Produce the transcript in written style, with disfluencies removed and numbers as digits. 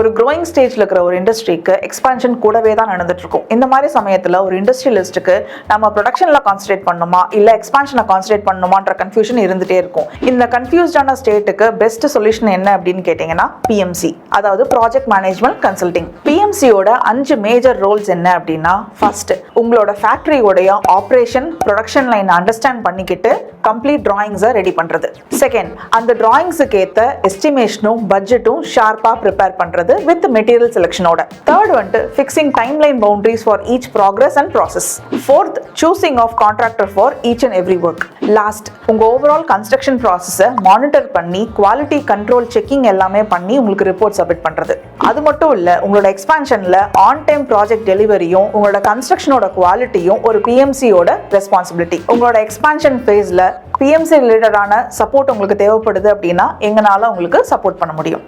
ஒரு க்ரோயிங் ஸ்டேஜ்ல இருக்கிற ஒரு இண்டஸ்ட்ரிக்கு எக்ஸ்பான்ஷன் கூடவே தான் நடந்துட்டு இருக்கும். இந்த மாதிரி சமயத்தில் ஒரு இண்டஸ்ட்ரியலிஸ்ட்டுக்கு நம்ம ப்ரொடக்ஷன்ல கான்சன்ட்ரேட் பண்ணணுமா இல்லை எக்ஸ்பான்ஷனை கான்சன்ட்ரேட் பண்ணணுமான்ற கன்ஃபியூஷன் இருந்துட்டே இருக்கும். இந்த கன்ஃபியூஸ்டான ஸ்டேட்டுக்கு பெஸ்ட் சொல்யூஷன் என்ன அப்படின்னு கேட்டிங்கன்னா பிஎம்சி, அதாவது ப்ராஜெக்ட் மேனேஜ்மெண்ட் கன்சல்டிங். பிஎம்சியோட 5 மேஜர் ரோல்ஸ் என்ன அப்படின்னா, ஃபர்ஸ்ட் உங்களோட ஃபேக்டரியோடைய ஆப்ரேஷன் ப்ரொடக்ஷன் லைன் அண்டர்ஸ்டாண்ட் பண்ணிக்கிட்டு கம்ப்ளீட் டிராயிங்ஸை ரெடி பண்றது. செகண்ட், அந்த டிராயிங்ஸுக்கு ஏற்ற எஸ்டிமேஷனும் பட்ஜெட்டும் ஷார்ப்பா ப்ரிப்பேர் பண்றது வித் மெட்டீரியல் செலக்ஷனோட. தேர்ட் வந்துட்டு fixing timeline boundaries for each progress and process. Fourth, choosing of contractor for each and every work. Last, உங்க ஓவரால் கன்ஸ்ட்ரக்ஷன் ப்ராசஸை மானிட்டர் பண்ணி குவாலிட்டி கண்ட்ரோல் செக்கிங் எல்லாமே பண்ணி உங்களுக்கு ரிப்போர்ட் சப்மிட் பண்றது. அது மட்டும் இல்ல, உங்களோட எக்ஸ்பான்ஷன்ல ஆன் டைம் ப்ராஜெக்ட் டெலிவரியும் உங்களோட கன்ஸ்ட்ரக்ஷனோட குவாலிட்டியும் ஒரு பிஎம்சியோட ரெஸ்பான்சிபிலிட்டி. உங்களோட எக்ஸ்பான்ஷன் ஃபேஸ்ல பிஎம்சி ரிலேட்டடான சப்போர்ட் உங்களுக்கு தேவைப்படுது அப்படின்னா எங்களால உங்களுக்கு சப்போர்ட் பண்ண முடியும்.